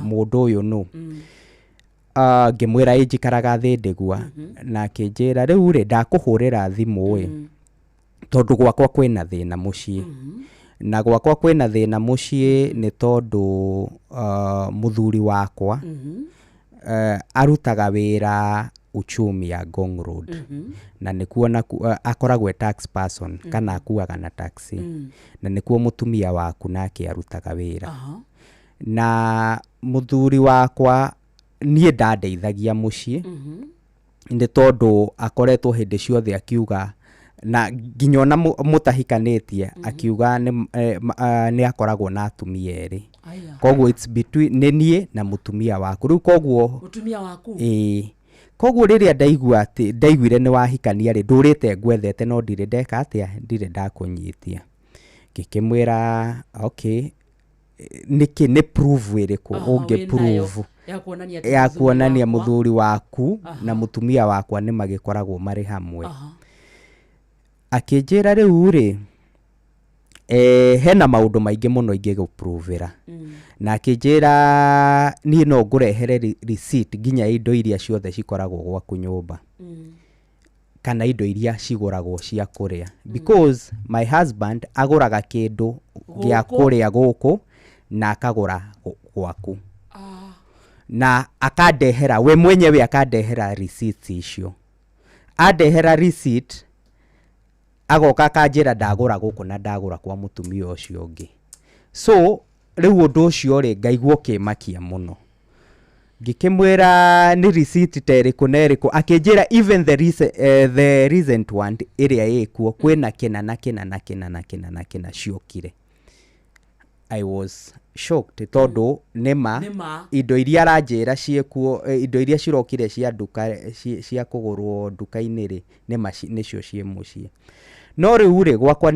mundu uyu nu ngimwira injikaraga thi ndigwa na akinjira riu ri ndakuhurira thimu wi tondu gwakwa kwina thina mucii na gwakwa kwina thina mucii ni tondu muthuri wakwa arutaga wira uchumi ya Ngong Road na nikuo akoragwo tax person kana akuaga na taxi na nikuo mutumia waku nake arutaga wira na muthuri wakwa nie ndandeithagia mucii ni tondu akoretwo hindi ciothe akiuga na nginya ona mutahikanitie akiuga ni akoragwo na atumia eri koguo it's between nie na mutumia waku riu koguo mutumia waku koguo riria ndaiguire ni wahikania ri ndurite ngwethete no ndire ndeka atia ndire ndakunyitia ngikimwira okay niki ni prove iriku unge prove ya kuonania muthuri waku na mutumia wakwa ni magikoragwo mari hamwe akinjira riu ri hena maundu maingi muno ingiguprovera na akinjira ni no ngurehere receipt nginya indo iria ciothe cikoragwo gwaku nyumba kana indo iria ciguragwo cia kuria because my husband aguraga kindu gia kuria guku na akagura gwaku na akandehera we mwenyewe akandehera receipts icio andehera receipt agoka akanjira ndagura guku na ndagura kwa mutumia ucio ungi so riu undu ucio ri ngaigwo kimakia muno ngikimwira ni receipt teriku neriku akinjira even the recent one iria ikuo kwina kina na kina na kina na kina na kina ciokire. I was shocked tondu nima indo iria aranjira ciekuo indo iria cirokire cia duka cia kugurwo duka-ini ri nima nicio cie mucii no riu ri gwakwa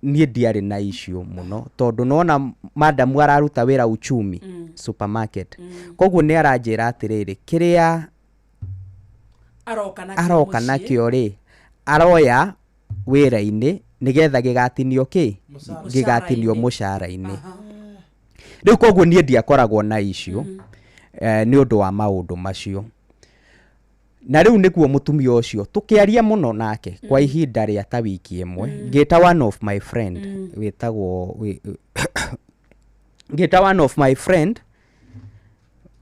nie ndiari na issue muno tondu nona madam araruta wira uchumi supermarket koguo ni aranjira atiriri kiria aroka nakio ri aroya wira-ini nigetha gigatinio gigatinio mucara-ini riu koguo nie ndiakoragwo na issue ni undu wa maundu macio na riu nikuo mutumia ucio tukiaria muno nake kwa ihinda ria ta wiki imwe ngita one of my friend witagwo ngita one of my friend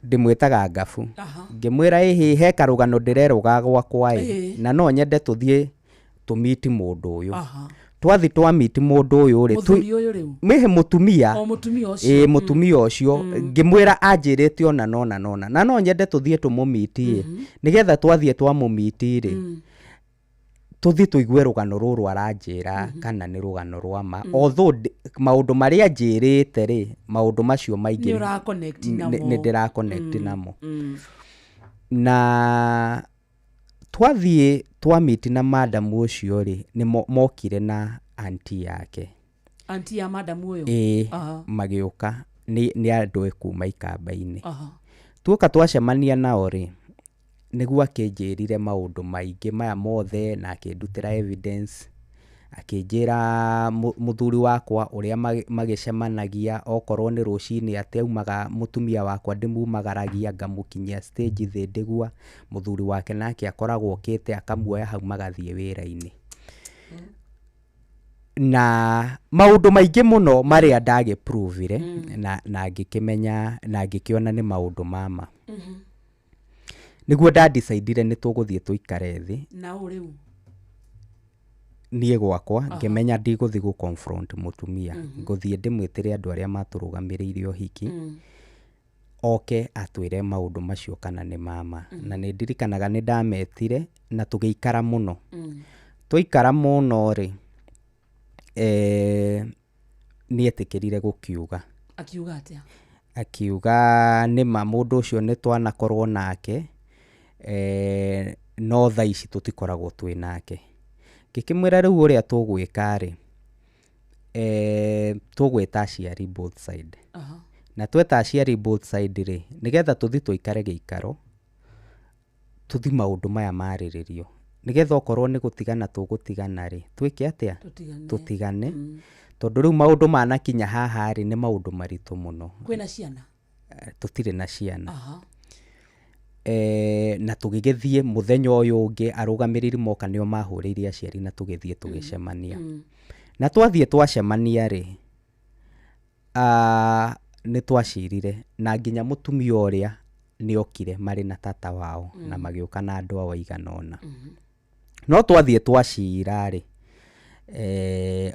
ndimwitaga Ngabu ngimwira he karugano ndireruga gwakwa na no nyende tuthie tumiti mundu uyu twathi twamiti mundu uyu ri mihe mutumia mutumia ucio ngimwira anjirite ona na no nyende tuthie tumumiti nigetha twathie twamumiti ri tuthi tuigue rugano ruru aranjira kana ni rugano rwa ma although maundu maria njirite ri maundu macio maingi ni ndira connect namo na twathie twamiti na madam ucio ri ni mokire na auntie yake ya madam uyo magiuka ni andu kuma ikamba-ini tuoka twacemania nao ri niguo akinjirire maundu maingi maya mothe na akindutira evidence akinjira muthuri wakwa uria magicemanagia okorwo ni rucini ati aumaga mutumia wakwa ndimumagaragia ngamukinyia stage thi ndigwa muthuri wake nake akoragwo okite akamuoya hau magathie wira-ini na maundu maingi muno maria ndagiprovire na ngikimenya na ngikiona ni maundu mama niguo nda-decidire ni tuguthie tuikare thi na uriu nie gwakwa ngimenya ndiguthi gu confront mutumia nguthie ndimwitire andu aria maturugamiriire uhiki oke atwire maundu macio kana ni mama na ni ndirikanaga ni ndametire na tugiikara muno tuikara muno ri ni etikirire gukiuga akiuga atia akiuga ni mundu ucio ni twanakorwo nake no tha ici tutikoragwo twi nake ngikimwira riu uria tugwika ri tugwita aciari both side na tweta aciari both side ri nigetha tuthi tuikare giikaro tuthi maundu maya mariririo nigetha okorwo ni gutigana tugutigana ri twike atia tutigane tondu riu maundu manakinya haha ri ni maundu maritu muno. Kwina ciana? Tutire na ciana. Aha. Na tugigithie muthenya uyu ungi arugamiriri moka nio mahuriire aciari na tugithie tugicemania. Na twathie twacemania ri ni twacirire na nginya mutumia uria ni okire mari na tata wao na magiuka na andu ao aiganona. No twathie twacira ri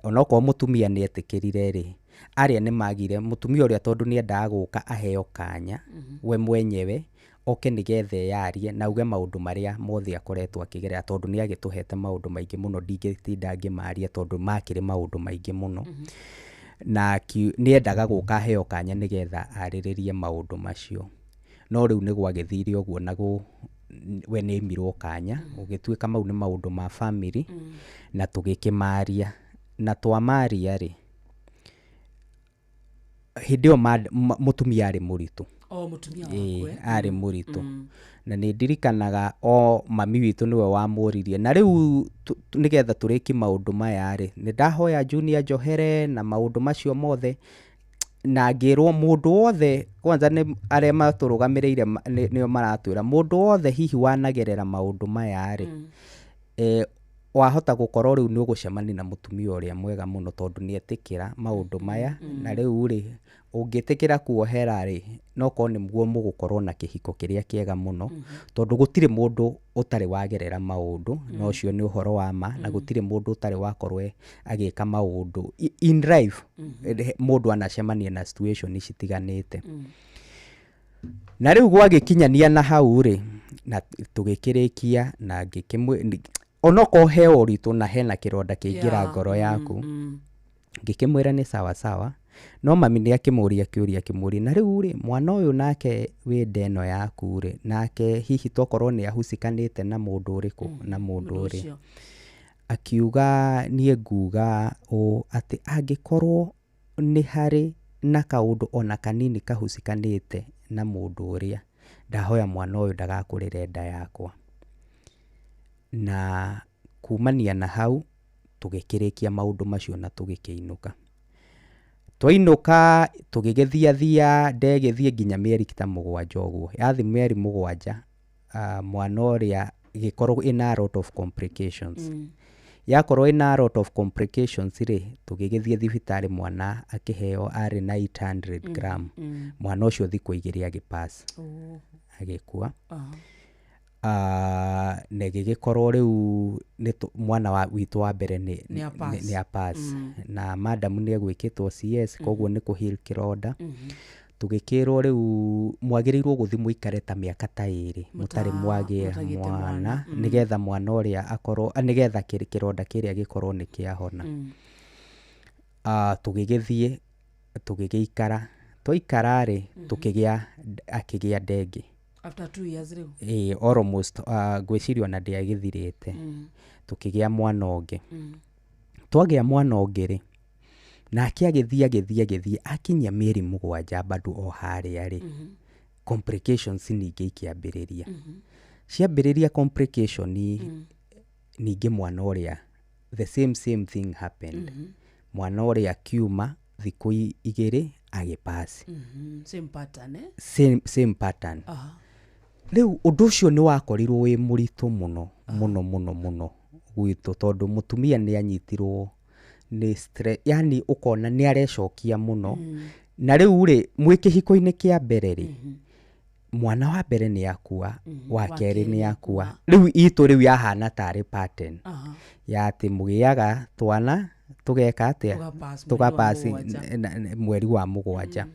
onako mutumia ni etikirire ri aria ni magire mutumia uria tondu ni endaga guka aheo kanya we mwenyewe oke nigethe yarie na uge maundu maria mothe akoretwo akigerera tondu ni agituhete maundu maingi muno ndingitinda ngimaria tondu makire maundu maingi muno. Na ni endaga guka aheo kanya nigetha ariririe maundu macio. No riu ni gwagithire uguo na we ni mirwo kanya ugituika mau ni maundu ma family na tugikimaria na twamaria ri hindio mutumia ari muritu. Mutumia wakwe ari muritu. Na ni ndirikanaga mami witu niwe wamuririe na riu nigetha turiki maundu maya ri ni ndahoya Junior njohere na maundu macio mothe na ngirwo mundu wothe kwanza ni aria maturugamirire nio maratwira mundu wothe hihi wanagerera maundu maya ri wahota gukorwo riu ni ugucemania na mutumia uria mwega muno tondu ni etikira maundu maya na riu ri ungitikira kuohera ri no ko ni muo mugukorwo na kihiko kiria kiega muno tondu gutire mundu utari wagerera maundu no cio ni uhoro wa ma na gutire mundu utari wakorwe agika maundu in life mundu anacemania na situation citiganite. Na riu gwagikinyania na hau ri na tugikirikia na ngikimwe onoko heo uritu na hena kironda kiingira ngoro yaku ngikimwira ni sawa sawa. No mami ni akimuria kiuria kimuria na riu ri mwana uyu nake wi ndeno yaku ri nake hihi tokorwo ni ahusikanite na mundu uriku na mundu uri. Akiuga nie nguga ati angikorwo ni hari na kaundu ona kanini kahusikanite na mundu uria ndahoya mwana uyu ndagakurire nda yakwa. Na kumania na hau tugikirikia maundu macio na tugikiinuka. Twainuka tugigithia ndegithie nginya mieri ta 7 uguo. Yathi mieri 7 mwana uria gikorwo ina a lot of complications. Yakorwo ina a lot of complications ri tugigithie thibitari mwana akiheo ari na 800 gram. Mwana ucio thiku 2 agipass agikua. Na gigikorwo riu mwana witu wa mbere ni apass na madam ni egwikitwo CS koguo ni kuheal kironda. Tugikirwo riu mwagirirwo guthi muikare ta miaka ta 2 mutari mwagia mwana nigetha mwana uria akorwo nigetha kironda kiria gikorwo ni kiahona. Tugigithie tugigiikara twaikara ri tukigia akigia ndege after 2 years riu almost gwicirio na ndiagithirite. Tukigia mwana ungi twagia mwana ungi ri nake agithie akinya mieri 7 bado o haria ri complications ningi ikiambiriria. Ciambiriria complication ningi mwana uria the same thing happened. Mwana uria akiuma thiku 2 agipass. Same pattern same pattern. Riu undu ucio ni wakorirwo wi muritu muno muno gwitu tondu mutumia ni anyitirwo ni stress yani ukona ni arecokia muno. Na riu ri mwikihiko-ini kia mbere ri mwana wa mbere ni akua wa keri ni akua. Riu itu riu yahana tari pattern ya ati mugiaga twana tugeka atia tugapass mweri wa 7.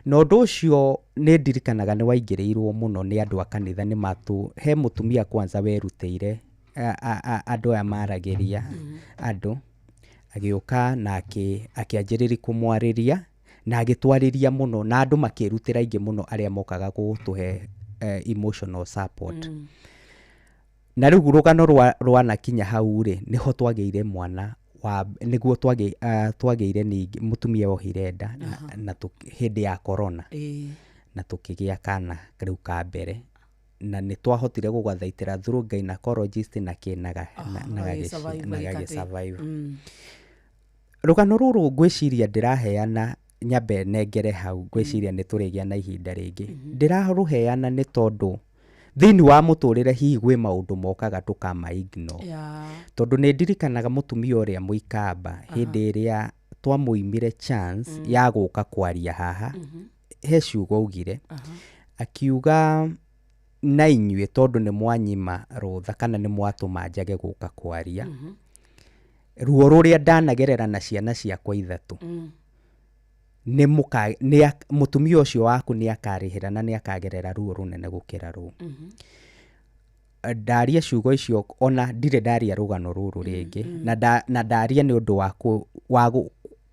No undu ucio ni ndirikanaga ni waingiriirwo muno ni andu a kanitha ni matu he mutumia kwanza werutire andu aya maragiria andu agiuka na akianjiriri kumwariria na agitwariria muno na andu makirutira ingi muno aria mokaga gutuhe emotional support. Na riu rugano rwanakinya hau ri niho twageire mwana niguo twageire ningi mutumia ohire nda na hindi ya corona na tukigia kana riu ka mbere na ni twahotire gugathaitira through gynecologist na kinaga na survive. rugano ruru ngwiciria ndiraheana nyambe nengere hau ngwiciria nĩ tũrĩgĩa na ihinda rĩngĩ ndĩraruheana nĩ tondũ thĩinĩ wa mũtũrĩre hihi gwĩ maũndũ mokaga tũkama ignore tondũ nĩ ndirikanaga mũtumia ũrĩa Mũikamba hĩndĩ ĩrĩa twamũimire chance ya gũka kwaria haha he ciugo augire akiuga na inyuĩ tondũ nĩ mwanyima rũtha kana nĩ mwatũma njage gũka kwaria ruo rũrĩa ndanagerera na ciana ciakwa ithatũ nĩ mũtumia ũcio waku nĩ akarĩhĩra na nĩ akagerera ruo rũnene gũkĩra rũu ndaria ciugo icio ona ndirĩ ndaria rũgano rũrũ rĩngĩ na ndaria nĩ ũndũ wa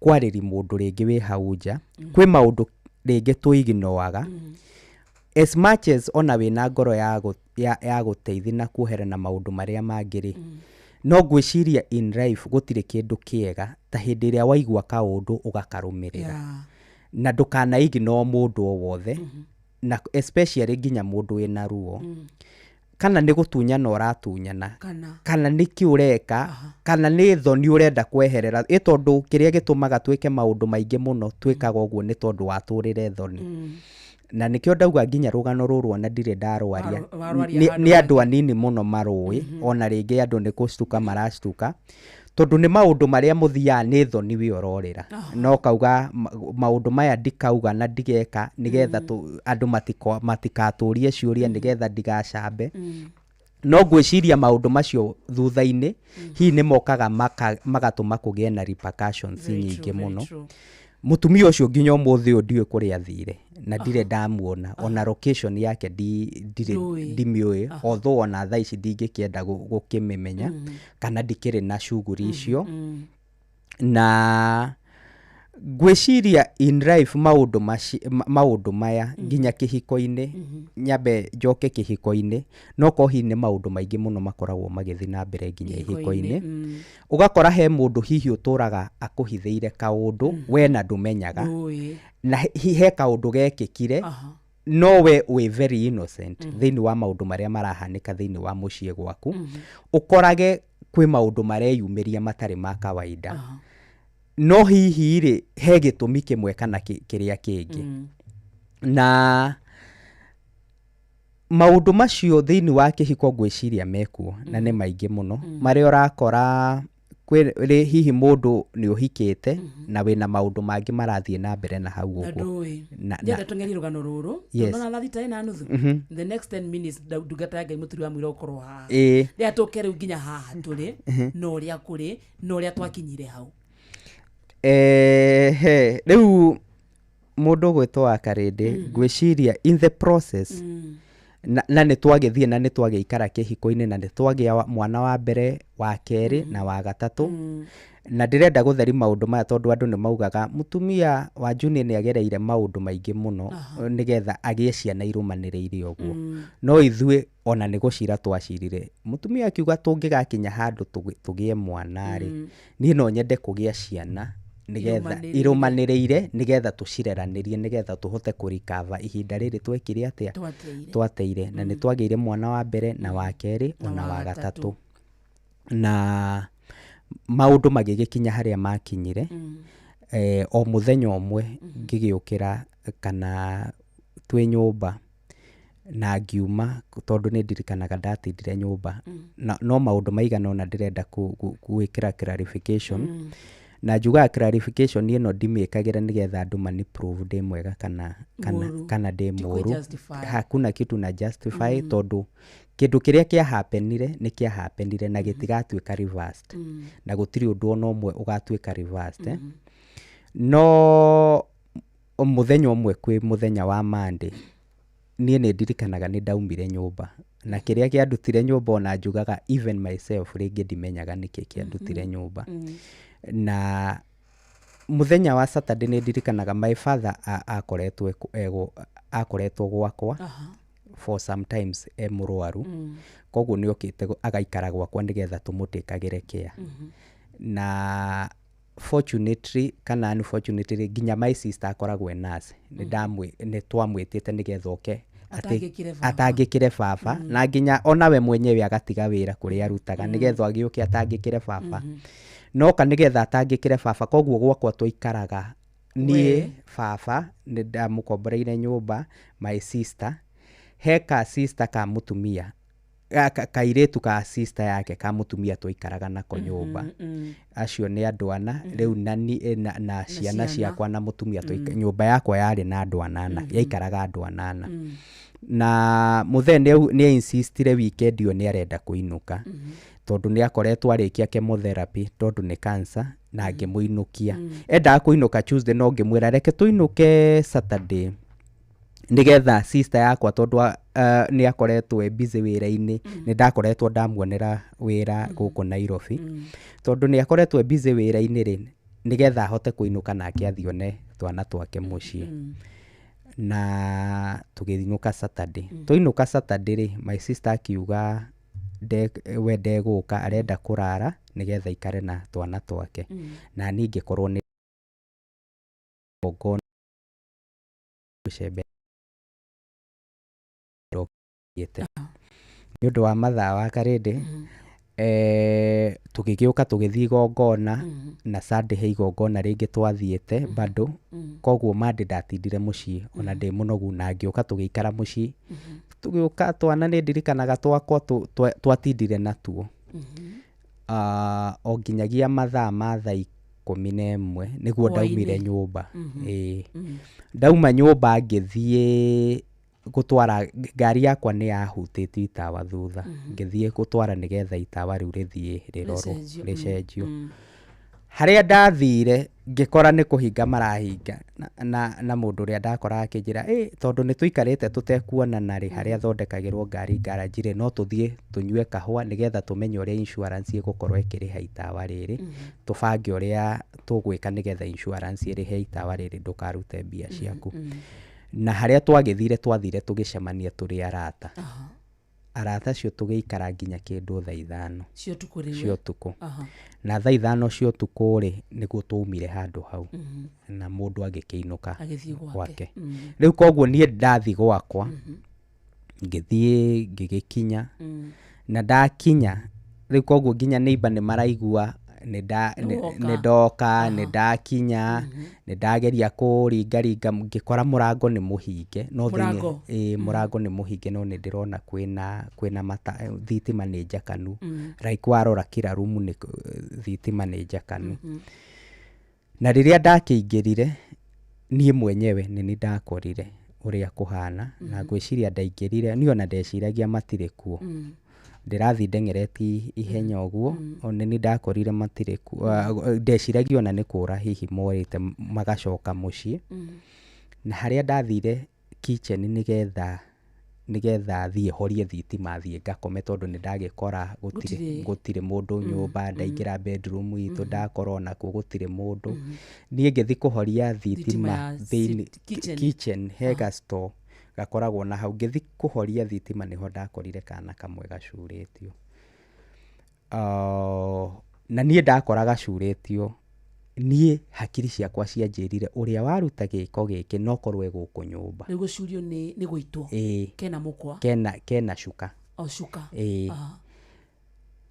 kwarĩri mũndũ rĩngĩ wĩ hau nja kwĩ maũndũ rĩngĩ tũiginoaga as much as ona wĩna ngoro ya gũteithia na kuoherana maũndũ marĩa mangĩ no ngwĩciria in life gũtirĩ kĩndũ kĩega ta hĩndĩ ĩrĩa waigua kaũndũ ũgakarũmĩrĩra na ndũkanaignore mũndũ o wothe na especially nginya mũndũ wĩna ruo kana nĩ gũtunyana ũratunyana kana nĩ kĩ ũreka kana nĩ thoni ũrenda kweherera tondũ kĩrĩa gĩtũmaga twĩke maũndũ maingĩ mũno twĩkaga ũguo nĩ tondũ watũrĩre thoni na nĩkĩo ndauga nginya rũgano rũrũ ona ndirĩ ndarwaria nĩ andũ anini mũno marũĩ ona rĩngĩ andũ nĩ kũstuka marashtuka tondũ nĩ maũndũ marĩa mũthiaga nĩ thoni we ũrorĩra no kauga maũndũ maya ndikauga na ndigeka nĩgetha andũ matikatũrie ciũria nĩgetha ndigacambe no ngwĩciria maũndũ macio thutha-inĩ hihi nĩ mokaga magatũma kũgĩe na repercussions nyingĩ mũno mũtumia ũcio nginya ũmũthĩ ũyũ ndiũĩ kũrĩa athire na ndirĩ ndamuona ona location yake ndimĩũĩ although ona thaa ici ndingĩkĩenda gũkĩmĩmenya kana ndikĩrĩ na shughuli icio na ngwĩciria in life maũndũ maya nginya kĩhiko-inĩ nyambe njoke kĩhiko-inĩ no kohi nĩ maũndũ maingĩ mũno makoragwo magĩthiĩ na mbere nginya ihiko-inĩ ũgakora he mũndũ hihi ũtũraga akũhithĩire kaũndũ we na ndũmenyaga na he kaũndũ gekĩkire no we wĩ very innocent thĩinĩ wa maũndũ marĩa marahanĩka thĩinĩ wa mũciĩ gwaku ũkorage kwĩ maũndũ mareyumĩria matarĩ ma kawaida no hihi rĩ he gĩtũmi kĩmwe kana kĩrĩa kĩngĩ na maũndũ macio thĩinĩ wa kĩhiko ngwĩciria mekuo na nĩ maingĩ mũno marĩa ũrakora hihi mũndũ nĩ ũhikĩte na wĩna maũndũ mangĩ marathiĩ na mbere na hau ũguo njenda tũng'eni rũgano rũrũ tondũ na thita ĩna nuthu the next 10 minutes ndungata ya Ngai mũturi wa mwĩra ũkorwo haha rĩrĩa tũke rĩu nginya haha tũrĩ na ũrĩa kũrĩ na ũrĩa twakinyire hau rĩu mũndũ gwĩtwo wa Karĩndĩ ngwĩciria in the process na nĩ twagĩthiĩ na nĩ twagĩikara kĩhiko-inĩ na nĩ twagĩa mwana wa mbere wa kerĩ na wa gatatũ na ndĩrenda gũtheri maũndũ maya tondũ andũ nĩ maugaga mũtumia wa Junior nĩ agereire maũndũ maingĩ mũno nĩgetha agĩe ciana irũmanĩrĩire ũguo no ithuĩ ona nĩ gũcira twacirire mũtumia akiuga tũngĩgakinya handũ tũgĩe mwana rĩ niĩ no nyende kũgĩa ciana nĩgetha irũmanĩrĩire nĩgetha tũcireranĩrie nĩgetha tũhote kũrikava ihinda rĩrĩ twekire atĩa twateire na nĩ twagĩire mwana wa mbere na wa kerĩ ona wa gatatũ na maũndũ magĩgĩkinya harĩa makinyire o mũthenya ũmwe ngĩgĩũkĩra kana twĩ nyũmba na ngiuma tondũ nĩ ndirikanaga ndatindire nyũmba no maũndũ maigana ona ndĩrenda gwĩkĩra clarification na njugaga clarification ĩno ndimĩkagĩra nĩgetha andũ maniprove ndĩ mwega kana ndĩ mũru hakuna kitu na justify tondũ kĩndũ kĩrĩa kĩahapenire nĩ kĩahapenire na gĩtigatuĩka reversed na gũtirĩ ũndũ ona ũmwe ũgatuĩka reversed no mũthenya ũmwe kwĩ mũthenya wa Monday niĩ nĩ ndirikanaga nĩ ndaumire nyũmba na kĩrĩa kĩandutire nyũmba ona njugaga even myself rĩngĩ ndimenyaga nĩkĩ kĩandutire nyũmba na mũthenya wa Saturday nĩ ndirikanaga my father akoretwo gwakwa for sometimes mũrwaru koguo nĩ okĩte agaikara gwakwa nĩgetha tũmũtĩkagĩre care na fortunately kana unfortunately nginya my sister akoragwo nurse nĩ twamwĩtĩte nĩgetha oke atangĩkire baba na nginya ona we mwenyewe agatiga wĩra kũrĩa arutaga nĩgetha agĩũke atangĩkire baba noka nigetha atangikire baba, koguo gwakwa twaikaraga niĩ baba nĩ ndamũkomboreire nyũmba, my sister, he ka sister ka mũtumia kairĩtu ka sister yake ka mũtumia twaikaraga nako nyũmba. Acio nĩ andũ ana, rĩu na ciana ciakwa na mũtumia nyũmba yakwa yarĩ na andũ anana, yaikaraga andũ anana. Na mũthee nĩ insistire weekend ĩyo nĩ arenda kũinũka, tondũ nĩ akoretwo arĩkia chemotherapy tondũ nĩ cancer, na ngĩmũinũkia. Endaga kũinũka Tuesday, no ngĩmwĩra reke tũinũke Saturday, nigetha sister yakwa tondũ nĩ akoretwo busy wĩra-inĩ, nĩ ndakoretwo ndamuonera wĩra gũkũ Nairobi, tondũ nĩ akoretwo busy wĩra-inĩ rĩ, nigetha ahote kũinũka nake athiĩ one twana twake mũciĩ. Na tũgĩinũka Saturday, tũinũka Saturday rĩ, my sister akiuga we ndegũka, arenda kũrara nigetha ikare na twana twake. Na niĩ ngĩkorwo nĩ gũcembe nĩ ũndũ wa mathaa wa Karĩndĩ, tũgĩgĩũka tũgĩthiĩ igongona, na Sunday he igongona rĩngĩ twathiĩte bado, koguo Monday ndatindire mũciĩ ona ndĩ mũnogu, na ngĩũka tũgĩikara mũciĩ. Tũgĩũka twana nĩ ndirikanaga twakwa twatindire natuo o nginyagia mathaa ma thaa 11 nĩguo ndaumire nyũmba. Ndauma nyũmba ngĩthiĩ gũtwara ngari yakwa nĩ yahutĩtio itawa thutha, ngĩthiĩ gũtwara nigetha itawa rĩu rĩthiĩ rĩrorwo rĩcenjio. Harĩa ndathire ngĩkora nĩ kũhinga marahinga, na mũndũ ũrĩa ndakoraga akĩnjĩra tondũ nĩ tũikarĩte tũtekuonana rĩ, harĩa thondekagĩrwo ngari garage rĩ, no tũthiĩ tũnyue kahũa nigetha tũmenye ũrĩa insurance ĩgũkorwo ĩkĩrĩha itawa rĩrĩ, tũbange ũrĩa tũgwĩka nigetha insurance ĩrĩhe itawa rĩrĩ, ndũkarute mbia ciaku. Na harĩa twathire tũgĩcemania tũrĩ arata. Arata acio tũgĩikara nginya kĩndũ thaa 5 cia ũtukũ. Na thaa 5 cia ũtukũ rĩ, nĩguo twaumire handũ hau, na mũndũ agĩkĩinũka gwake. Rĩu koguo niĩ ndathiĩ gwakwa, ngĩthiĩ ngĩgĩkinya, na ndakinya rĩu koguo nginya neighbor nĩ maraigua nĩ ndoka, nĩ ndakinya, nĩ ndageria kũringaringa, ngĩkora mũrango nĩ mũhinge, no mũrango nĩ mũhinge, no nĩ ndĩrona kwĩna thitima nĩ njakanu, like warora kila room nĩ thitima nĩ njakanu. Na rĩrĩa ndakĩingĩrire niĩ mwenyewe nĩ ndakorire ũrĩa kũhana, na ngwĩciria ndaingĩrire, niĩ ona ndeciragia matirĩ kuo. Ndĩrathiĩ ndengereti ihenya ũguo, ona nĩ ndakorire matirĩ kuo, ndeciragia ona nĩ kũra hihi morĩte magacoka mũciĩ. Na harĩa ndathire kitchen nigetha thiĩ horie thitima thiĩ ngakome, tondũ nĩ ndagĩkora gũtirĩ mũndũ nyũmba, ndaingĩra bedroom itũ ndakora onakuo gũtirĩ mũndũ. Niĩ ngĩthiĩ kũhoria thitima kitchen, he ga store gakoragwo na hau, ngĩthiĩ kũhoria thitima nĩho ndakorire kana kamwe gacurĩtio. Na niĩ ndakora gacurĩtio, niĩ hakiri ciakwa cianjĩrire ũrĩa waruta gĩko gĩkĩ no korwo gũkũ nyũmba. Nĩ gũcurio nĩ gũitwo kena mũkwa, kena cuka. Cuka.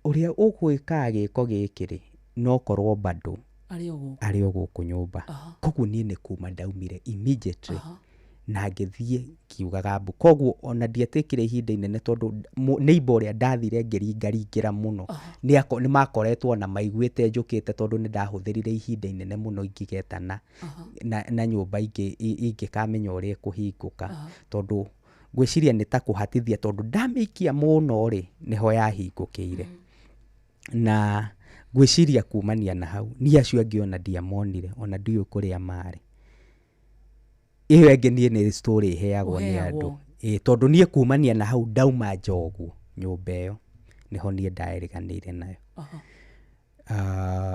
Ũrĩa ũgwĩkaga gĩko gĩkĩ rĩ, no korwo bado arĩ o gũkũ nyũmba. Koguo niĩ nĩ kuma ndaumire immediately, na ngĩthiĩ kiugaga mbu. Koguo ona ndietĩkire ihinda inene, tondũ neighbor ũrĩa ndathire ngĩringaringĩra mũno, nĩ makoretwo na maiguĩte njũkĩte, tondũ nĩ ndahũthĩrire ihinda inene mũno ingĩgetana na nyũmba ingĩkamenya ũrĩa kũhingũka, tondũ ngwĩciria nĩ ta kũhatithia, tondũ ndamĩikia mũno rĩ, nĩho yahingũkĩire. Na ngwĩciria kumania na hau niĩ acio angĩ ona ndiamonire, ona ndiũĩ kũrĩa marĩ. Iyo ĩngĩ niĩ nĩ story ĩheagwo nĩ andũ, tondũ niĩ kumania na hau ndauma Njogu nyũmba ĩyo nĩho niĩ ndaĩrĩganĩire nayo.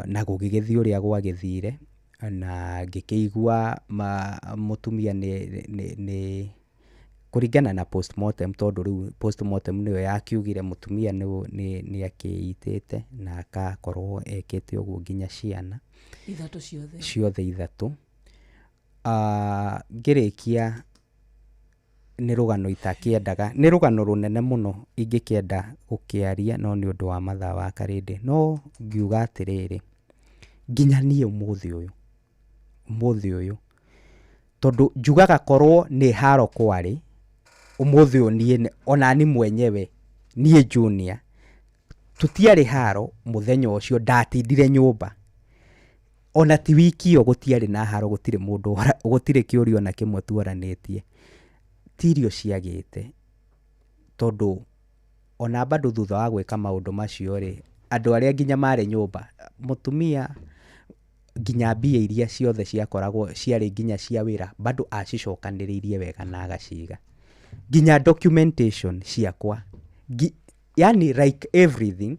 Na gũgĩgĩthiĩ ũrĩa gwagĩthire, na ngĩkĩigua mũtumia nĩ kũringana na postmortem, tondũ rĩu postmortem nĩyo yakiugire mũtumia nĩ akĩitĩte na akakorwo ekĩte ũguo nginya ciana ciothe ithatũ. Ngĩrĩkia nĩ rũgano itakĩendaga, nĩ rũgano rũnene mũno ingĩkĩenda gũkĩaria, no nĩ ũndũ wa mathaa wa Karĩndĩ, no ngiuga atĩrĩrĩ, nginya niĩ ũmũthĩ ũyũ tondu njugaga korwo nĩ haro kwarĩ ũmũthĩ ũyũ niĩ ona ni mwenyewe niĩ junior tutiarĩ haro mũthenya ũcio ndatindire nyũmba ona ti wiki ĩyo gũtiarĩ na haro gũtirĩ kĩũria ona kĩmwe tuoranĩtie tirio ciagĩte tondu ona bado thutha wa gwĩka maũndũ macio rĩ andũ arĩa nginya marĩ nyũmba mũtumia nginya mbia iria ciothe ciakoragwo ciarĩ nginya cia wĩra bado acicokanĩrĩirie wega na agaciga nginya documentation ciakwa yani like everything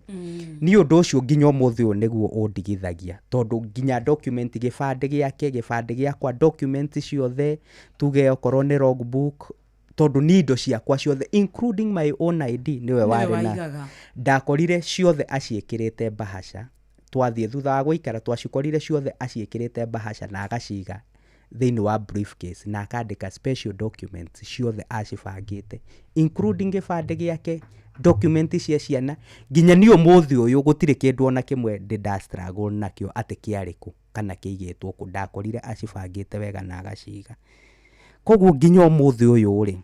ni ũndũ ũcio nginya ũmũthĩ ũyũ nĩguo ũndigithagia tondu nginya document gĩbandĩ gĩakwa document ciothe tuge okorwo nĩ logbook tondu ni indo ciakwa ciothe including my own ID niwe warĩ na ndakorire ciothe aciĩkĩrĩte bahasha twathie thutha wa gũikara twacikorire ciothe aciĩkĩrĩte bahasha na agaciga thĩinĩ wa briefcase na akandĩka special documents ciothe acibangĩte including gĩbandĩ gĩake document cia ciana nginya ni ũmũthĩ ũyũ gũtirĩ kĩndũ ona kĩmwe ndĩ struggle nakĩo atĩ kĩarĩkũ kana kĩigĩtwo kũ ndakorire acibangĩte wega na agaciga koguo nginya ũmũthĩ ũyũ rĩ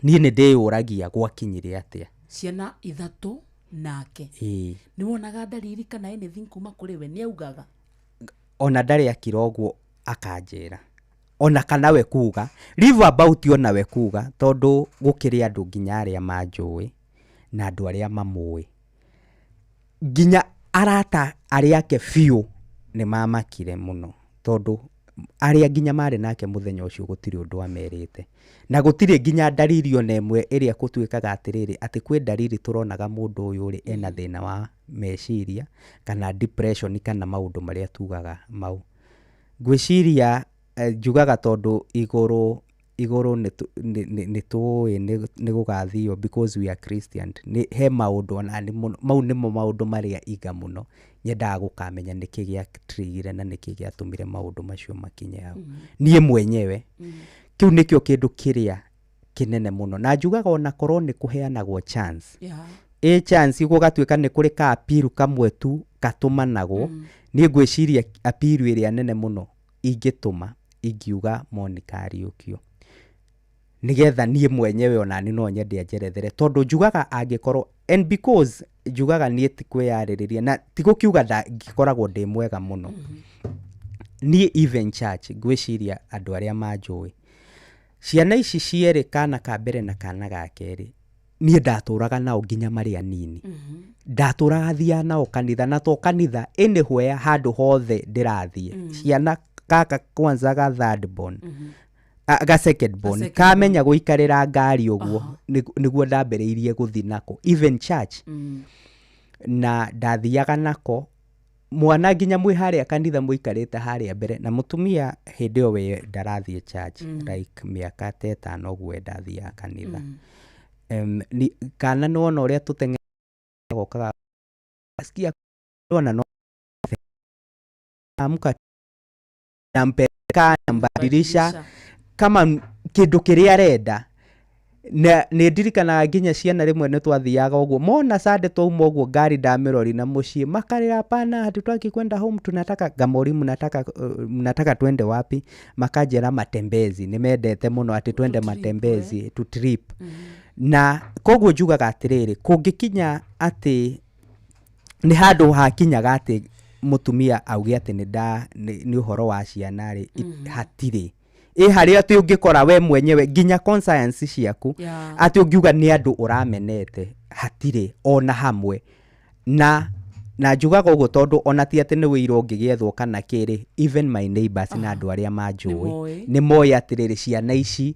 niĩ nĩ ndĩyũragia gwakinyire atĩa ciana ithatũ nake nĩ wonaga dalili kana anything kuma kũrĩ we nĩ augaga ona ndarĩ akira ũguo akanjĩra ona kana we kuga live about ona we kuga tondu gũkĩrĩ andũ nginya arĩa manjũĩ na andũ arĩa mamũĩ nginya arata arĩa ake biũ nĩ mamakire mũno tondu arĩa nginya marĩ nake mũthenya ũcio gũtirĩ ũndũ amerite na gũtirĩ nginya dalili ona ĩmwe ĩrĩa gũtuĩkaga atĩrĩrĩ atĩ kwĩ dalili tũronaga mũndũ ũyũ rĩ ena thĩna wa meciria kana depression kana maũndũ marĩa tugaga mau ngwĩciria njugaga tondu igũrũ nĩ tũĩ nĩ gũgathio because we are Christian he maũndũ ona mau nĩmo maũndũ marĩa iga mũno nyendaga gũkamenya nĩkĩ gĩatrigire na nĩkĩ gĩatũmire maũndũ macio makinye hau niĩ mwenyewe kĩu nĩkĩo kĩndũ kĩrĩa kĩnene mũno na njugaga ona korwo nĩ kũheanagwo chance chance gũgatuĩka nĩ kũrĩ ka appeal kamwe tu gatũmanagwo niĩ ngwĩciria appeal ĩrĩa nene mũno ingĩtũma ingiuga Monica Ariũkio nigetha niĩ mwenyewe ona ni no nyende njerethere tondu njugaga angĩkorwo and because njugaga niĩ ti kwĩyarĩrĩria na ti gũkiuga ngĩkoragwo ndĩ mwega mũno niĩ even church ngwĩciria andũ arĩa manjũĩ ciana ici cierĩ kana ka mbere na kana ga kerĩ niĩ ndatũraga nao nginya marĩ anini ndatũraga thia nao kanitha na to kanitha anywhere handũ hothe ndĩrathiĩ ciana kaka kwanza ga third born ga second born kamenya gũikarĩra ngari ũguo nĩguo ndambĩrĩirie gũthi nako even church na ndathiaga nako mwana nginya mwĩ harĩa kanitha mũikarĩte harĩa mbere na mũtumia hĩndĩ ĩyo we ndarathiĩ church like mĩaka 5 ũguo ndathiaga kanitha kana nĩwona ũrĩa tũteng'eraga gokaga asikia ona no amka nampeleka nambadilisha kama kĩndũ kĩrĩa arenda na nĩ ndirikanaga nginya ciana rĩmwe nĩ twathiaga ũguo mona Sunday twauma ũguo ngari ndamerori na mũciĩ makarĩra pana hatutaki kwenda home tunataka gamori mnataka twende wapi makanjĩra matembezi nĩ mendete mũno atĩ twende matembezi to trip na koguo njugaga atĩrĩrĩ kũngĩkinya atĩ nĩ handũ hakinyaga atĩ mũtumia auge atĩ nĩ ũhoro wa ciana rĩ hatirĩ harĩa atĩ ũngĩkora we mwenyewe nginya conscience ciaku atĩ ũngiuga nĩ andũ ũramenete hatirĩ ona hamwe na njugaga ũguo tondu ona ti atĩ nĩ wĩira ũngĩgethwo kana kĩrĩ even my neighbors na andũ arĩa manjũĩ nĩ moĩ atĩrĩrĩ ciana ici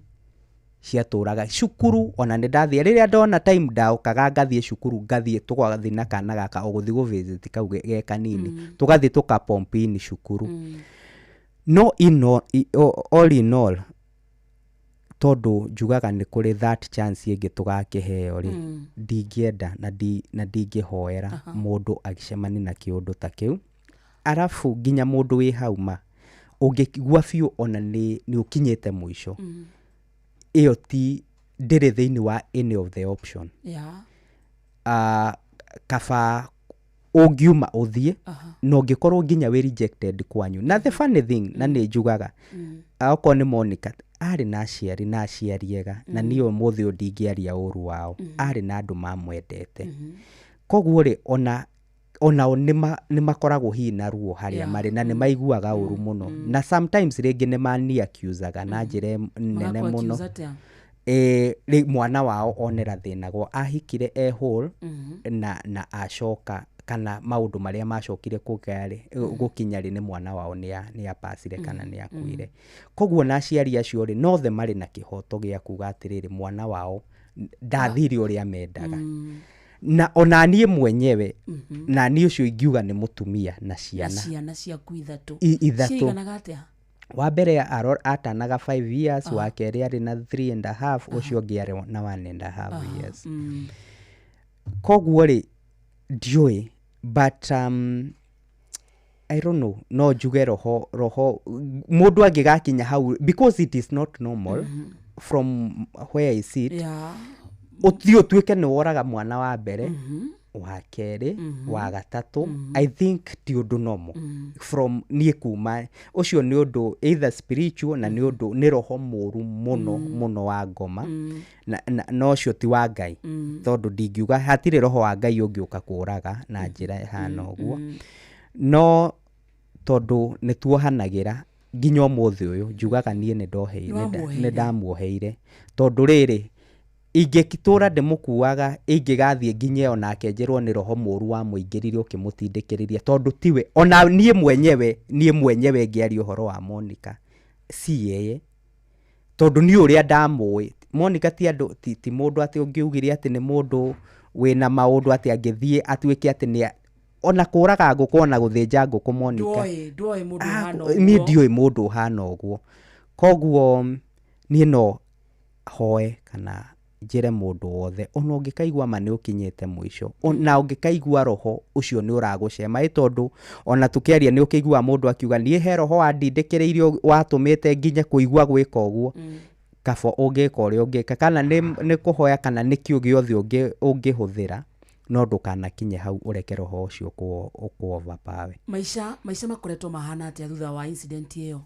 ciatũraga cukuru ona nĩ ndathia rĩrĩa ndona time ndaũkaga ngathiĩ cukuru ngathiĩ tũgathiĩ na kana gaka ũgũthiĩ gũvisit kau ge kanini tũgathiĩ tũkapompini cukuru no all in all tondu njugaga nĩ kũrĩ that chance ĩngĩ tũgakĩheo rĩ ndingĩenda na ndingĩhoera mũndũ agĩcemani na kĩũndũ ta kĩu arafu nginya mũndũ wĩ hauma ũngĩkigua biũ ona nĩ ũkinyĩte mũico ĩyo ti ndĩrĩ thĩinĩ wa any of the option kaba ungiuma uthie no ngikorwo nginya we rejected kwanyu. Na the funny thing na nĩ njugaga okorwo nĩ Monica arĩ na aciari ega na niĩ ũmũthĩ ndingĩaria ũru wao, arĩ na andũ mamwendete. Koguo rĩ onao nĩ makoragwo hihi na ruo harĩa marĩ na nĩ maiguaga ũru mũno, na sometimes rĩngĩ nĩ mani-accusaga na njĩra nene mũno. Rĩ mwana wao onera thĩna gwa ahikire whole na acoka kana maũndũ marĩa macokire gũkinya rĩ nĩ mwana wao nĩ apacire kana nĩ akuire. Koguo na aciari acio rĩ no the marĩ na kĩhoto gĩa kuga atĩrĩrĩ mwana wao ndathire ũrĩa mendaga. Na ona niĩ mwenyewe na niĩ ũcio ingiuga nĩ mũtumia na ciana ciaku ithatũ. Ciiganaga atĩa? Wa mbere atanaga 5 years, wa kerĩ arĩ na 3.5, ũcio ũngĩ arĩ na 1.5 years. Koguo rĩ ndiũĩ but I don't know, no njuge roho mũndũ angĩgakinya hau because it is not normal from where I sit. Ũthiĩ ũtuĩke nĩ woraga mwana wa mbere, wa kerĩ, wa gatatũ, I think ti ũndũ normal from niĩ kuma ũcio nĩ ũndũ either spiritual na nĩ ũndũ nĩ roho mũru mũno wa ngoma na ũcio ti wa Ngai, tondũ ndingiuga hatirĩ roho wa Ngai ũngĩũka kũraga na njĩra ĩhana ũguo. No tondũ nĩ tuohanagĩra nginya ũmũthĩ ũyũ njugaga niĩ nĩ ndamuoheire, tondũ rĩrĩ ingĩtũra ndĩmũkuaga ingĩgathiĩ nginya onake njerwo nĩ roho mũru wa mũingĩrire ũkĩmũtindĩkĩrĩria, tondũ tiwe ona niĩ mwenyewe ngĩaria ũhoro wa Monica si yeye, tondũ niĩ ũrĩa ndamũĩ Monica ti mũndũ atĩ ũngĩugire atĩ nĩ mũndũ wĩna maũndũ atĩ angĩthiĩ atuĩke atĩ nĩ ona kũraga ngũkũ ona gũthĩnja ngũkũ Monica. Niĩ ndiũĩ mũndũ ũhana ũguo. Koguo niĩ no hoe kana njĩre mũndũ wothe ona ũngĩkaigua ma nĩ ũkinyĩte mũico, na ũngĩkaigua roho ũcio nĩ ũragũcema, tondũ ona tũkĩaria nĩ ũkĩigua mũndũ akiuga niĩ he roho wandindĩkĩrĩirio watũmĩte nginya kũigua gwĩka ũguo. Kaba ũngĩka ũrĩa ũngĩka kana nĩ kũhoya kana nĩ kĩo gĩothe ũngĩhũthĩra, no ndũkanakinye hau ũreke roho ũcio ũkũ-overpower. Maica makoretwo mahana atĩa thutha wa incident ĩyo?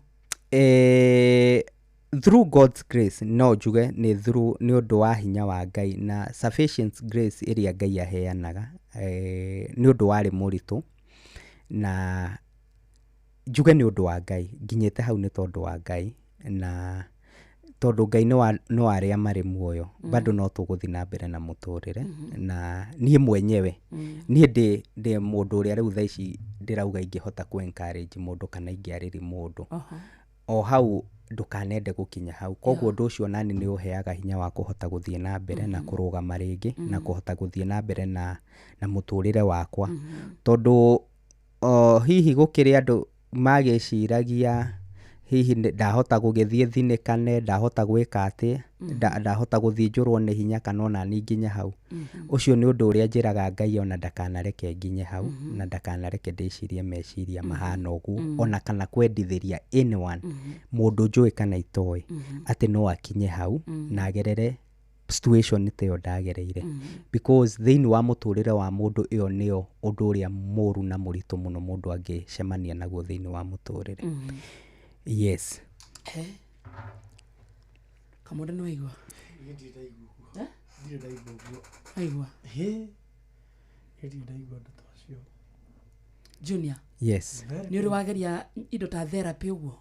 Through God's grace no njuge nĩ ũndũ wa hinya wa Ngai na sufficient grace ĩrĩa Ngai aheanaga, nĩ ũndũ warĩ mũritũ na njuge nĩ ũndũ wa Ngai, nginyĩte hau nĩ tondũ wa Ngai, na tondũ Ngai no arĩa marĩ muoyo bado no tũgũthiĩ na mbere na mũtũrĩre. Na niĩ mwenyewe niĩ ndĩ mũndũ ũrĩa rĩu thaa ici ndĩrauga ingĩhota ku-encourage mũndũ kana ingĩarĩria mũndũ o hau ndũkanende gũkinya hau. Koguo ũndũ ũcio nani nĩ ũheaga hinya wa kũhota gũthiĩ na mbere na kũrũgama rĩngĩ na kũhota gũthiĩ na mbere na mũtũrĩre wakwa, tondũ hihi gũkĩrĩ andũ magĩciragia hihi ndahota gũgĩthiĩ thinĩkane, ndahota gwĩka atĩ, ndahota gũthĩnjũrwo nĩ hinya kana ona ni nginya hau. Ũcio nĩ ũndũ ũrĩa njĩraga Ngai ona ndakanareke nginye hau na ndakanareke ndĩcirie meciria mahana ũguo ona kana kwendithĩria anyone mũndũ njũĩ kana itoĩ atĩ no akinye hau na agerere situation ta ĩyo ndagereire, because thĩinĩ wa mũtũrĩre wa mũndũ ĩyo nĩyo ũndũ ũrĩa mũru na mũritũ mũno mũndũ angĩcemania naguo thĩinĩ wa mũtũrĩre. Yes. Kamoda no igwa. Aigwa. Junior. Yes. Ni uri wageria indo ta therapy uguo?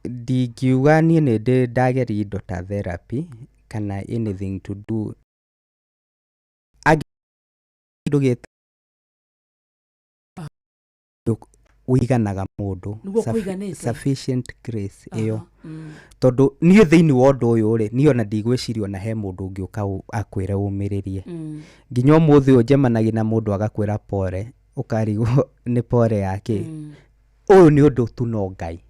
Ndikiuga niĩ nĩ ndageria indo ta therapy kana anything to do uiganaga mũndũ sufficient grace ĩyo, tondũ niĩ thĩinĩ wa ũndũ ũyũ rĩ niĩ ona ndigwĩciria ona he mũndũ ũngĩũka akwĩre ũmĩrĩrie. Nginya ũmũthĩ ũyũ njemanagia na mũndũ agakwĩra pore ũkarigwo nĩ pore yake. Ũyũ nĩ ũndũ tu no Ngai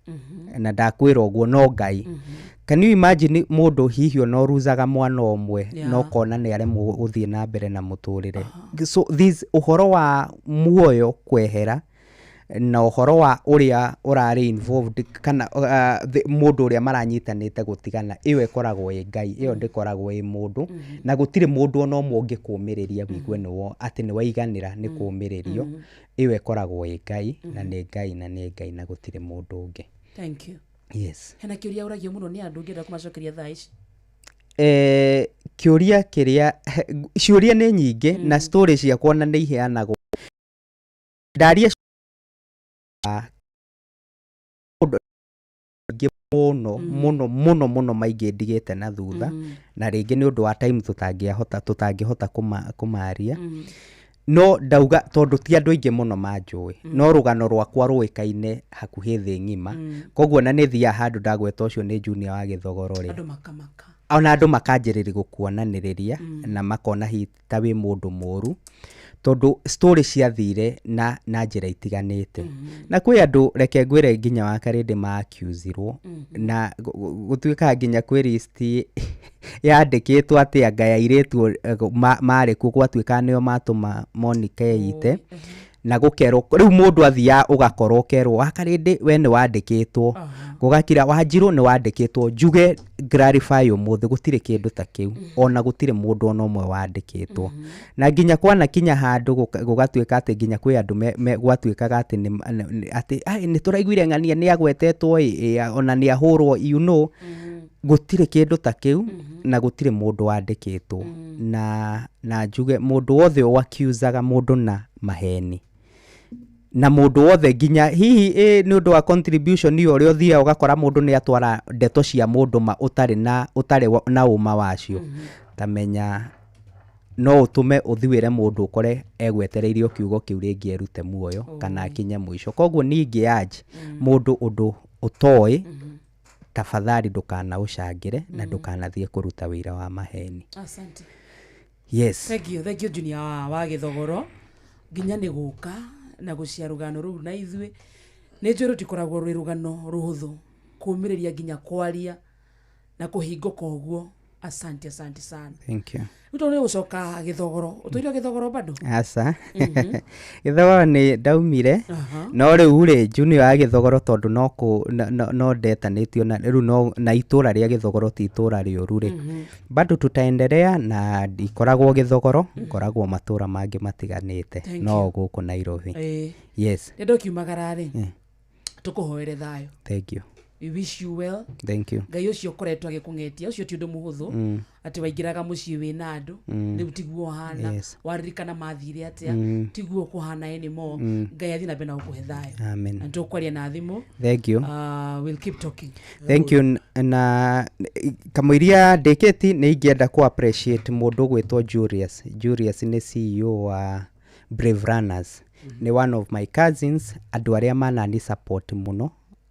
na ndakwĩra ũguo no Ngai. Can you imagine mũndũ hihi ona ũruzaga mwana ũmwe no kona nĩ aremwo gũthiĩ na mbere na mũtũrĩre. So this ũhoro wa muoyo kwehera na uhoro wa uria urari involved kana mundu uria maranyitanite gutigana iyo ikoragwo i Ngai iyo ndikoragwo i mundu na gutire mundu ona umwe ungikuumiriria wigue niwo ati ni waiganira ni kuumiririo iyo ikoragwo i Ngai na ni Ngai na ni Ngai na gutire mundu ungi. Thank you. Yes. Hena kiuria uragio muno ni andu ngienda kumacokeria thaa ici. Kiuria kiria ciuria ni nyingi na stories cia kuona ni iheanagwo ndaria muno maingi ndigite na thutha na ringi ni undu wa time tutangihota kumaria no ndauga tondu ti andu aingi muno manjui no rugano rwakwa ruikaine hakuhi thi ngima koguo na ni thia handu ndagweta ucio ni junior wa Githogoro ri andu makamaka ona andu makanjiriria gukuonaniriria na makona hita wi mundu muru tondu story ciathire na njira itiganite na kwi andu reke ngwire nginya wa Karindi ma accuse-irwo na gutuika nginya kwi list yandikitwo ati anga ya iretu mari ku gwatuika nio matuma Monica ite na gukerwo riu mundu athia ugakorwo kerwo wa Karindi we ni wandikitwo gugakira Wanjiru ni wandikitwo njuge clarify umuthi gutire kindu ta kiu ona gutire mundu ona umwe wandikitwo na nginya kwana kinya handu gugatuika ati nginya kwi andu gwatuikaga ati ni turaiguire ng'ania ni agwetetwo ona ni ahurwo gutire kindu ta kiu na gutire mundu wandikitwo na njuge mundu wothe accusaga mundu na maheni na mundu wothe nginya hihi ni undu wa contribution ni uri uthia ugakora mundu ni atwara ndeto cia mundu utari na uma wacio tamenya no utume uthiwire mundu ukore egwetereirio kiugo kiu ringi erute muoyo kana akinye mwisho koguo ningi aje mundu undu utoi tafadhali ndukana ucangire na ndukanathie kuruta wira wa maheni. Asante. Yes. Thank you Junior wa Githogoro nginya ni guka na gucia rugano ru na ithui ni njuru tikoragwo rwi rugano ruhuthu kumiriria nginya kwaria na kuhingo koguo. Asante sana. Thank you. Uto ni ucoka Githogoro utoirio Githogoro bado asa Githogoro ni ndaumire no riu ri Junior wa Githogoro tondu no ndetanitio na riu no na itura ria Githogoro ti itura rioru ri bado tutaendelea na ikoragwo Githogoro ikoragwo matura mangi matiganite no guku Nairobi. Yes. Ndio kiumagara ri tukuhoere thayo. Thank you. We wish you well. Thank you. Ngai ucio koretwa gikungetia ucio ti undu muhuthu ati waingiraga mucii wina andu riu tiguo hana waririkana mathire atia tiguo kuhana anymore Ngai athi na bena gukuhe thayo. Amen. And tukwaria na thimu. Thank you. We'll keep talking. Thank you. Na kamuiria ndiketi ni ingienda ku appreciate mundu gwitwo Julius ni CEO wa Brave Runners. Ni one of my cousins andu aria manani support muno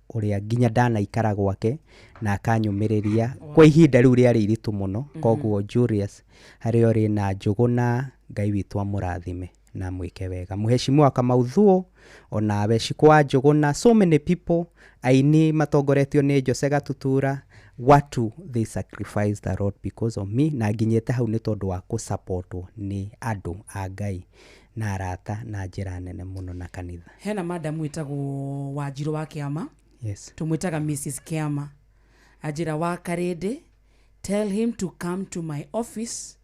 uria nginya ndana ikara gwake na akanyumiriria kwa ihinda riu ria riritu muno koguo Julius hari ori na Njuguna Ngai witu amurathime na mwike wega muheshimiwa Kamauthuo ona abeci kwa Njuguna so many people aini matongoretio ni Jose Gatutura watu they sacrificed a lot because of me na nginyete hau ni tondu wa ku supportwo ni andu a Ngai na arata na njira nene muno na kanitha. Hena madam witagwo Wanjiru wa Kiama. Yes. Tumwitaga Mrs. Kiama. Ajira wa Karindi, tell him to come to my office.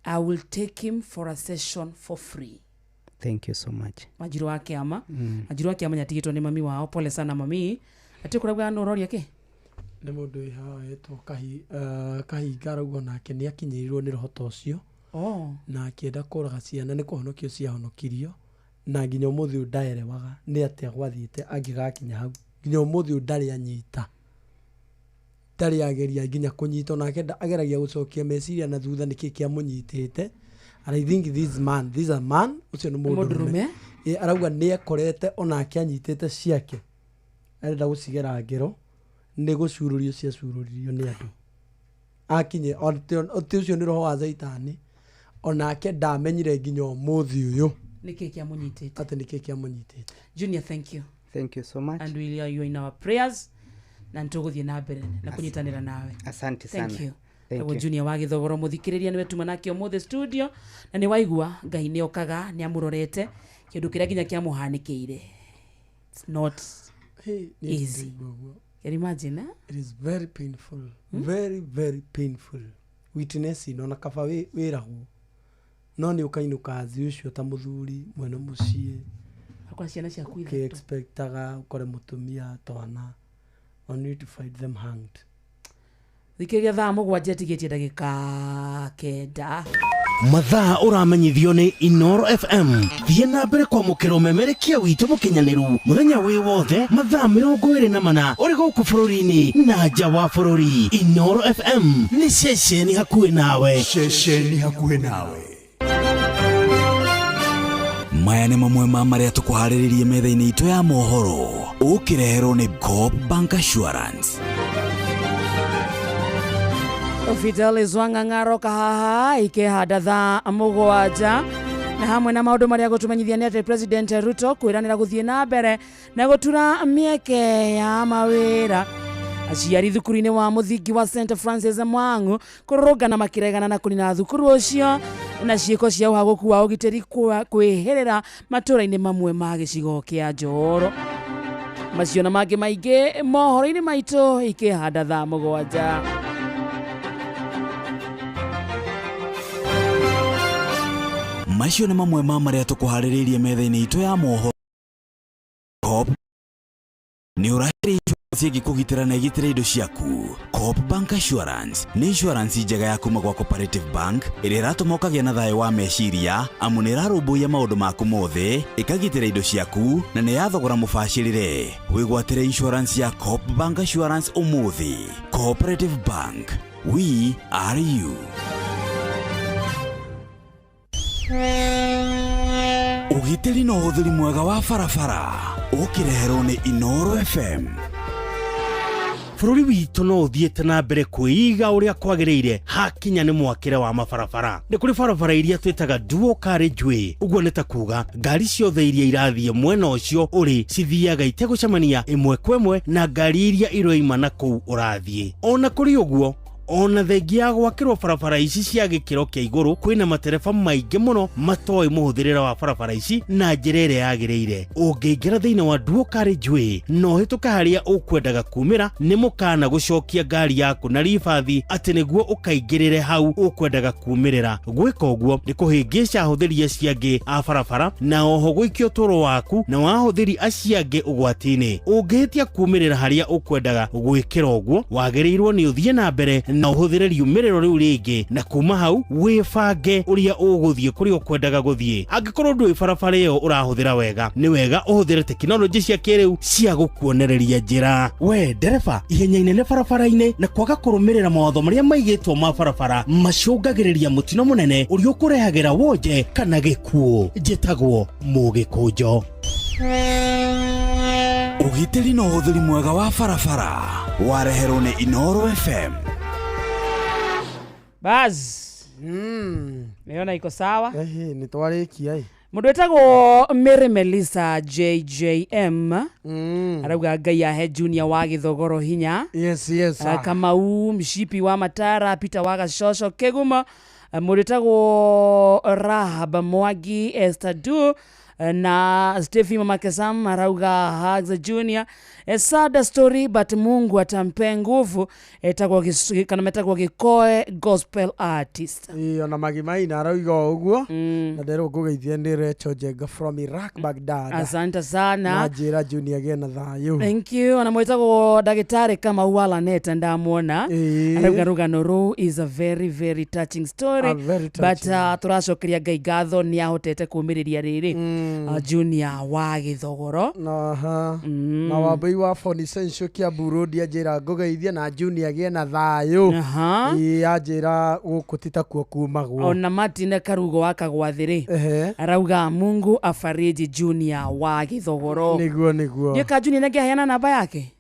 I will take him for a session for free. Thank you so much. Wanjiru wa Kiama. Wanjiru wa Kiama nyatigitwo ni mami wao. Pole sana mami. Ati kuragwa no roria ke? Ni mundu iha etwo kahinga raugo nake ni akinyirirwo ni roho tocio. Na akienda kuraga ciana ni kuhonokio ciahonokirio na nginya umuthi ndaerewaga ni atia gwathiite angigakinya hau nginya umuthi ndari anyita ndari ageria nginya kunyita na akenda ageragia gucokia meciria na thutha niki kia munyitite and I think this a man ucio ni mundurume arauga ni ekorete ona akianyitite ciake arenda gucigera ngero ni gucururio cia cururirio ni andu akinye ucio ni roho wa Zaitani ona akenda amenyire nginya umuthi uyu niki kia munyitite ati niki kia munyitite. Junior, thank you. Thank you so much. And we are you in our prayers na ntuguthie na mbere na kunyitanira nawe. Asante sana. Thank you. Ewo Junior wa Githogoro muthikiriria niwe tuma nakio muthe studio na ni waigua Ngai ni okaga ni amurorete kindu kiria nginya kia muhanikiire. it's not easy. Can you imagine? It is very painful. Very, very painful. Witness inona kaba wiragu. No ni ukainuka as usual ta muthuri mwene mucie. Akwa ciana cia kuitha. Ke expectaga ukore mutumia twana. Only to find them hanged. Thikiria thaa mugwanja tigetie ndagika kenda. Mathaa uramenyithio ni Inoro FM. Thie na mbere kwa mukiro memerekia witu mukinyaniru. Muthenya wi wothe mathaa 24 uri guku bururi-ini na nja wa bururi. Inoro FM ni ceceni hakuhi nawe. Ceceni hakuhi nawe. Maya nĩ mamwe ma marĩa tũkũharĩrĩirie metha-inĩ itũ ya mohoro. Ũkĩreherwo nĩ Coop Bank Assurance. Fidelis Wang'ang'aro kahaha ikehanda thaa mugwanja na hamwe na maundu maria gutumenyithia ni ati President Ruto kwiranira guthie na mbere na gutura mieke ya mawira. Aciari thukuru-inĩ wa muthingi wa St Francis Mwangu kurungana makiregana na kunina thukuru ucio na ciiko cia uhaguku wa ugitiri kwihirira matura-inĩ mamwe ma gicigo kia Njoro. Macio na mangĩ maingĩ mohoro-inĩ maitũ ikihanda thaa mugwanja. Macio nĩ mamwe ma marĩa tũkũharĩrĩirie metha-inĩ itũ ya mohoro. Coop nĩ ũraheire insurance kũgitĩra na igitĩra indo ciaku. Coop Bank Assurance nĩ insurance njega ya kuma gwa Cooperative Bank ĩrĩa ĩratũma ũkagĩa na thayũ wa meciria amu nĩ ĩrarũmbũiya maũndũ maku mothe, ĩkagitĩra indo ciaku na nĩ yathogora mũbacĩrĩre. Wĩgwatĩre insurance ya Coop Bank Assurance ũmũthĩ. Cooperative Bank, we are you. Ugitĩri na ũhũthĩri mwega wa barabara ũkĩreherwo nĩ Inoro FM. Bururi witu no uthiete na mbere kuiga uria kwagiriire hakinya ni mwakire wa mabarabara. Ni kuri barabara iria twitaga dual carriageway. Uguo nita kuga ngari ciothe iria irathie mwena ucio uri cithiaga itegucemania imwe kwemwe na ngari iria iroima na kuu urathie. Ona kuri uguo ona thengia gwakirwo barabara ici cia gikiro kia iguru kwina matereba maingi muno matoi muhuthirira wa barabara ici na njira ĩrĩa yagĩrĩire. Ũngĩingĩra thĩinĩ wa dual carriageway no hĩtũka harĩa ũkwendaga kumĩra nĩ mũkana gũcokia ngari yaku na ribathi atĩ nĩguo ũkaingĩrĩre hau ũkwendaga kumĩrĩra. Gwĩka ũguo nĩ kũhĩngĩca ahũthĩri acio angĩ a barabara na oho gũikia ũtũũro waku na wa ahũthĩri acio angĩ ũgwati-inĩ. Ũngĩhĩtia kumĩrĩra harĩa ũkwendaga gwĩkĩra ũguo wagĩrĩirwo nĩ ũthiĩ na mbere na ũhũthĩre riumĩrĩro rĩu rĩngĩ na kuma hau wĩbange ũrĩa ũgũthiĩ kũrĩa ũkwendaga gũthiĩ. Angĩkorwo ndũĩ barabara ĩyo ũrahũthĩra wega nĩ wega ũhũthĩre tekinoronjĩ cia kĩrĩu cia gũkuonereria njĩra. We ndereba, ihenya inene barabara-inĩ na kwaga kũrũmĩrĩra mawatho marĩa maigĩtwo ma barabara macũngagĩrĩria mũtino mũnene ũrĩa ũkũrehagĩra wonje kana gĩkuũ. Njĩtagwo Mũgĩkũnjo. Ugitĩri na ũhũthĩri mwega wa barabara wareherwo nĩ Inoro FM. Baz. Meona iko sawa? Ni twarĩkia Mundu etagwo Mary Melissa JJM. Arauga Ngai ahe Junior wa Githogoro hinya. Yes. Kamau Mshipi wa Matara, Peter wa Gashosho Keguma. Mundu etagwo Rahab Mwagi Esther Du na Stephen Makesam arauga Hugs Junior. A sad story but Mungu atampe nguvu. Etagwo Gikoe gospel artist. Ona Magimaina arauga uguo na ndero kugeithia ndi Recho Jega from Iraq Baghdad. Asante sana. Na Jira Junior gena thayo. Thank you. Ona mwetagwo Dagitari kama wala neta ndamuona. Arauga rugano ru is a very very touching story. But turacokeria Ngai ngatho ni ahotete kumiriria riri Junior wa Githogoro. Na wabai wa Fonisensio kia Burudi ajira ngugeithia na Junior gena thayo. Ajira gukutita kuo kumagwo. Ona Martin Karugo wakagwathiri. Arauga Mungu afariji Junior wa Githogoro. Niguo. Yeka Junior nage hayana namba yake.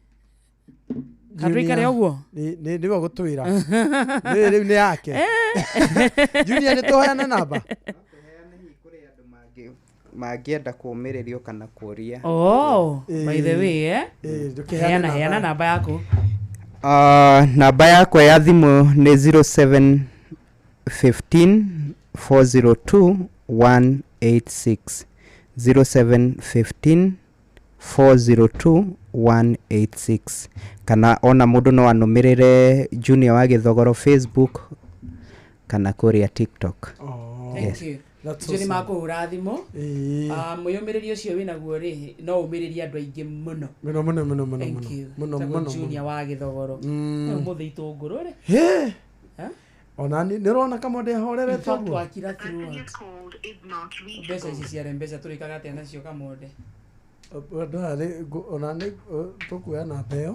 Katrika leo uguo. Ni gutwira. Ni yake. Junior ni tohana namba. Magienda kuumĩrĩrio kana kũria. By the way, heana namba yako. Namba yako ya thimũ nĩ 0715 402 186. 0715 402-186 kana ona mundu no anumirire Junior wa Githogoro Facebook kana kuria TikTok. Thank you. Juni makuhura thimu mwiyumiriria ucio winaguo ri no umiriria andu aingi muno muno Junior wa Githogoro umuthi itunguru ri ona ni rona kama ndehorere tu twakira through mbeca ici cia mbeca turikaga atia nacio kamode ona ni tukuya na mbeo